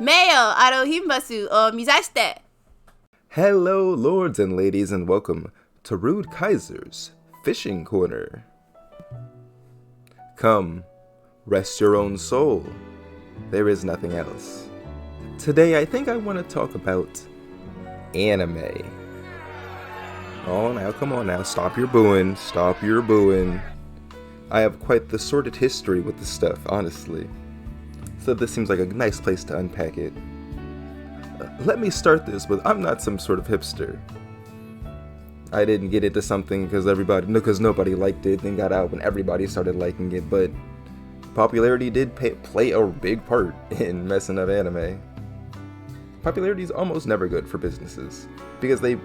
Mayo, Arohimbasu, o Mizashite. Hello, lords and ladies, and welcome to Rude Kaiser's Fishing Corner. Come, rest your own soul. There is nothing else. Today, I think I want to talk about anime. Oh, now, come on now, stop your booing, stop your booing. I have quite the sordid history with this stuff, honestly. So this seems like a nice place to unpack it. Let me start this with, I'm not some sort of hipster. I didn't get into something because nobody liked it, then got out when everybody started liking it, but popularity did play a big part in messing up anime. Popularity is almost never good for businesses, because they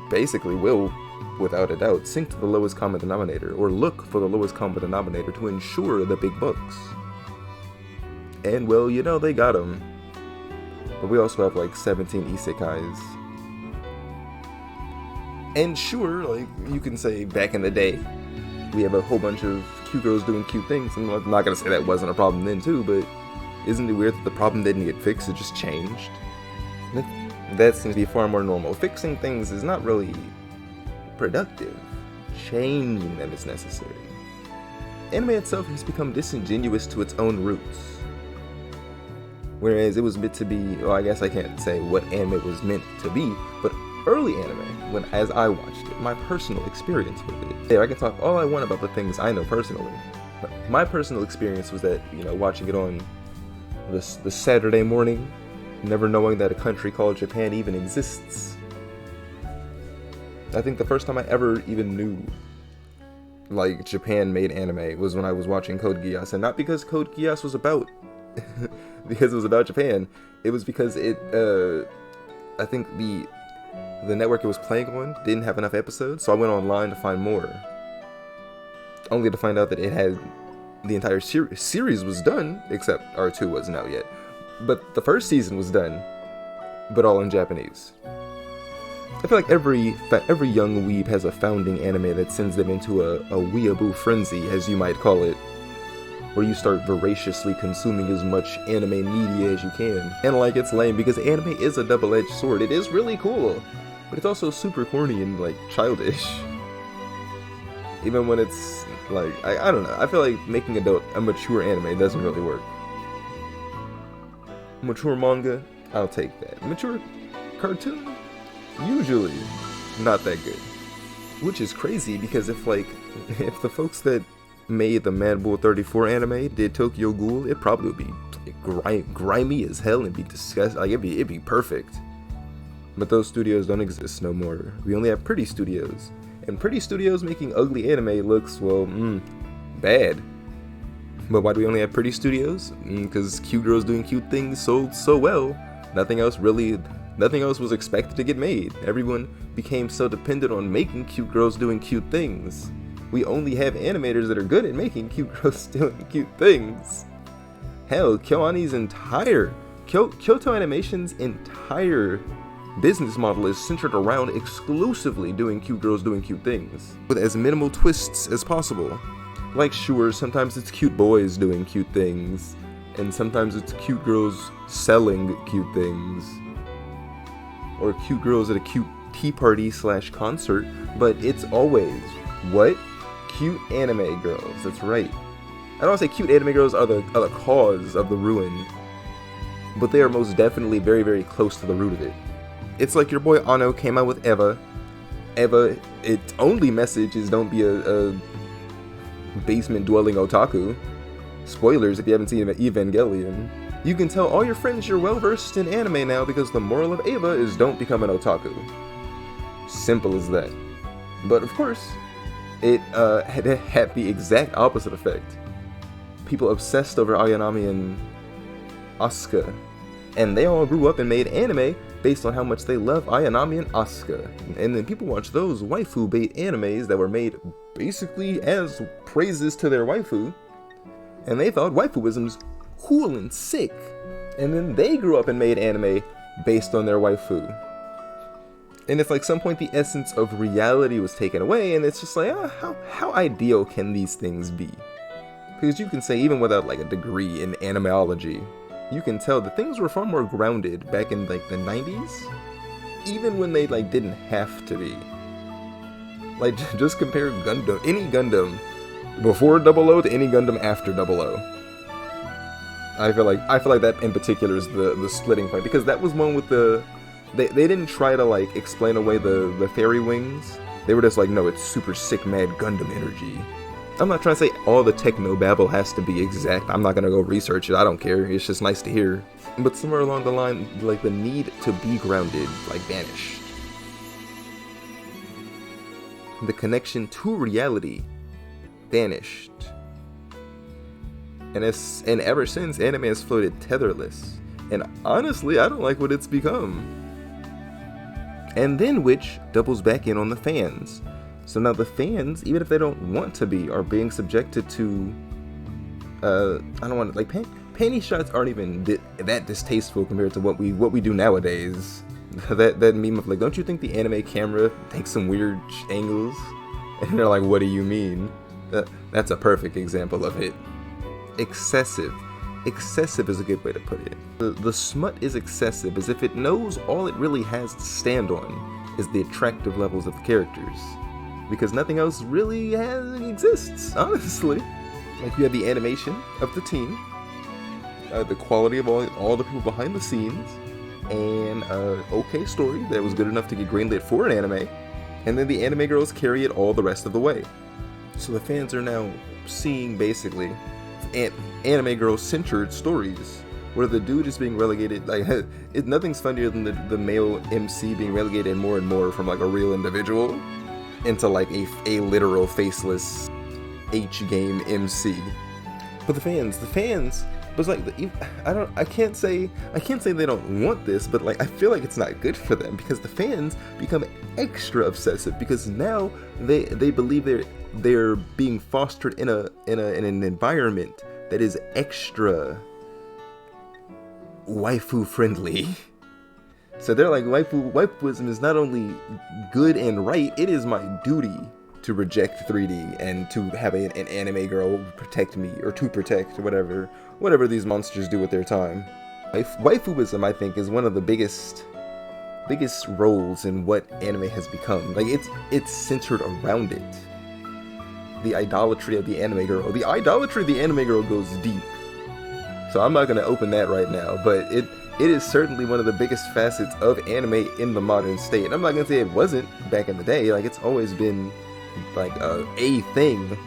basically will, without a doubt, sink to the lowest common denominator, or look for the lowest common denominator to ensure the big bucks. And well, you know, they got them. But we also have like 17 isekais. And sure, like, you can say back in the day, we have a whole bunch of cute girls doing cute things. And I'm not gonna say that wasn't a problem then too, but isn't it weird that the problem didn't get fixed, it just changed? That seems to be far more normal. Fixing things is not really productive. Changing them is necessary. Anime itself has become disingenuous to its own roots. Whereas it was meant to be, well, I guess I can't say what anime was meant to be, but early anime, as I watched it, my personal experience with it. Yeah, I can talk all I want about the things I know personally. But my personal experience was that, you know, watching it on the Saturday morning, never knowing that a country called Japan even exists. I think the first time I ever even knew, like, Japan made anime was when I was watching Code Geass, and not because Code Geass was about because it was about Japan. It was because I think the network it was playing on didn't have enough episodes, so I went online to find more. Only to find out that it had the entire series was done, except R2 wasn't out yet. But the first season was done, but all in Japanese. I feel like every young weeb has a founding anime that sends them into a weeaboo frenzy, as you might call it, where you start voraciously consuming as much anime media as you can. And like, it's lame because anime is a double-edged sword. It is really cool, but it's also super corny and like childish. Even when it's like, I don't know, I feel like making a mature anime doesn't really work. Mature manga, I'll take that. Mature cartoon, usually not that good. Which is crazy because if the folks that made the Mad Bull 34 anime did Tokyo Ghoul, it probably would be grimy as hell and be disgusting. Like, it'd be perfect. But those studios don't exist no more. We only have Pretty Studios, and Pretty Studios making ugly anime looks, well, bad. But why do we only have Pretty Studios? Because cute girls doing cute things sold so well. Nothing else was expected to get made. Everyone became so dependent on making cute girls doing cute things. We only have animators that are good at making cute girls doing cute things. Hell, Kyoto Animation's entire business model is centered around exclusively doing cute girls doing cute things, with as minimal twists as possible. Like, sure, sometimes it's cute boys doing cute things, and sometimes it's cute girls selling cute things, or cute girls at a cute tea party / concert, but it's always, what? Cute anime girls, that's right. I don't want to say cute anime girls are the cause of the ruin, but they are most definitely very, very close to the root of it. It's like your boy Ano came out with Eva. Eva, its only message is don't be a basement-dwelling otaku. Spoilers if you haven't seen Evangelion. You can tell all your friends you're well-versed in anime now because the moral of Eva is don't become an otaku. Simple as that. But of course, it had the exact opposite effect. People obsessed over Ayanami and Asuka, and they all grew up and made anime based on how much they love Ayanami and Asuka. And then people watch those waifu bait animes that were made basically as praises to their waifu, and they thought waifuism's cool and sick. And then they grew up and made anime based on their waifu. And it's like some point the essence of reality was taken away, and it's just like, how ideal can these things be? Because you can say, even without like a degree in animology, you can tell that things were far more grounded back in like the 90s, even when they like didn't have to be. Like, just compare any Gundam before 00 to any Gundam after 00. I feel like that in particular is the splitting point, because that was one with they didn't try to like explain away the fairy wings. They were just like, no, it's super sick mad Gundam energy. I'm not trying to say all the techno babble has to be exact. I'm not gonna go research it. I don't care. It's just nice to hear. But somewhere along the line, like the need to be grounded like vanished. The connection to reality vanished. And ever since, anime has floated tetherless. And honestly, I don't like what it's become. And then which doubles back in on the fans. So now the fans, even if they don't want to be, are being subjected to, I don't want to, like, panty shots aren't even that distasteful compared to what we do nowadays. that meme of like, don't you think the anime camera takes some weird angles? And they're like, what do you mean? That's a perfect example of it. Excessive is a good way to put it. The smut is excessive, as if it knows all it really has to stand on is the attractive levels of the characters, because nothing else really exists, honestly. Like, you have the animation of the team, the quality of all the people behind the scenes, and an okay story that was good enough to get greenlit for an anime, and then the anime girls carry it all the rest of the way. So the fans are now seeing basically anime girl centered stories where the dude is being relegated, like, nothing's funnier than the male MC being relegated more and more from like a real individual into like a literal faceless H-game MC. But the fans was like, I can't say they don't want this, but like, I feel like it's not good for them, because the fans become extra obsessive, because now they believe they're being fostered in an environment that is extra waifu friendly. So they're like, waifuism is not only good and right, it is my duty to reject 3D and to have an anime girl protect me, or to protect whatever these monsters do with their time. Waifuism, I think, is one of the biggest roles in what anime has become. Like, it's centered around it. The idolatry of the anime girl. The idolatry of the anime girl goes deep. So I'm not going to open that right now, but it is certainly one of the biggest facets of anime in the modern state. I'm not going to say it wasn't back in the day. Like, it's always been like a thing,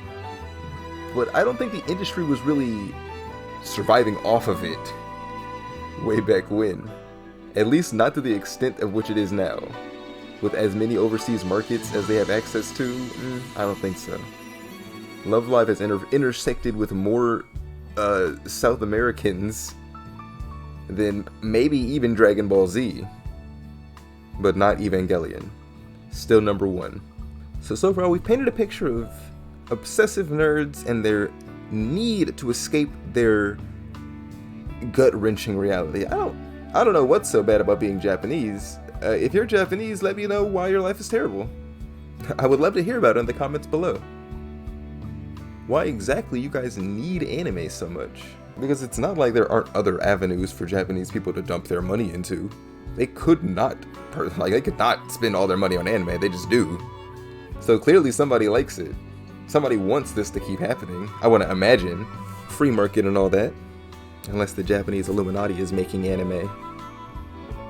but I don't think the industry was really surviving off of it way back when. At least not to the extent of which it is now. With as many overseas markets as they have access to, I don't think so. Love Live has intersected with more South Americans than maybe even Dragon Ball Z, but not Evangelion. Still number one. So far we've painted a picture of obsessive nerds and their need to escape their gut-wrenching reality. I don't know what's so bad about being Japanese. If you're Japanese, let me know why your life is terrible. I would love to hear about it in the comments below. Why exactly you guys need anime so much? Because it's not like there aren't other avenues for Japanese people to dump their money into. They could not spend all their money on anime, they just do. So clearly somebody likes it. Somebody wants this to keep happening. I want to imagine. Free market and all that. Unless the Japanese Illuminati is making anime.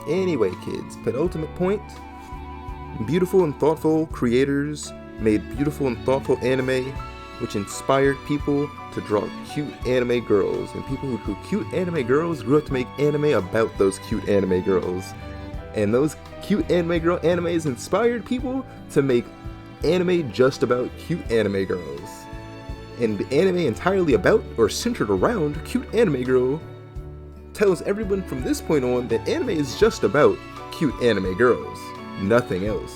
Anyway, kids, penultimate point. Beautiful and thoughtful creators made beautiful and thoughtful anime, which inspired people to draw cute anime girls. And people who drew cute anime girls grew up to make anime about those cute anime girls. And those cute anime girl animes inspired people to make anime just about cute anime girls. And the anime entirely about or centered around cute anime girl tells everyone from this point on that anime is just about cute anime girls, nothing else.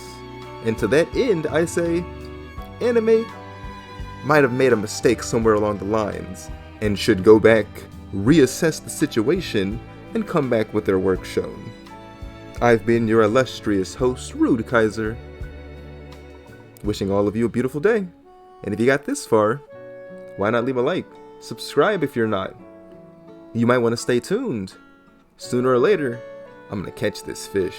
And to that end, I say, anime might have made a mistake somewhere along the lines and should go back, reassess the situation, and come back with their work shown. I've been your illustrious host, Rude Kaiser, wishing all of you a beautiful day. And if you got this far, why not leave a like? Subscribe if you're not. You might want to stay tuned. Sooner or later, I'm gonna catch this fish.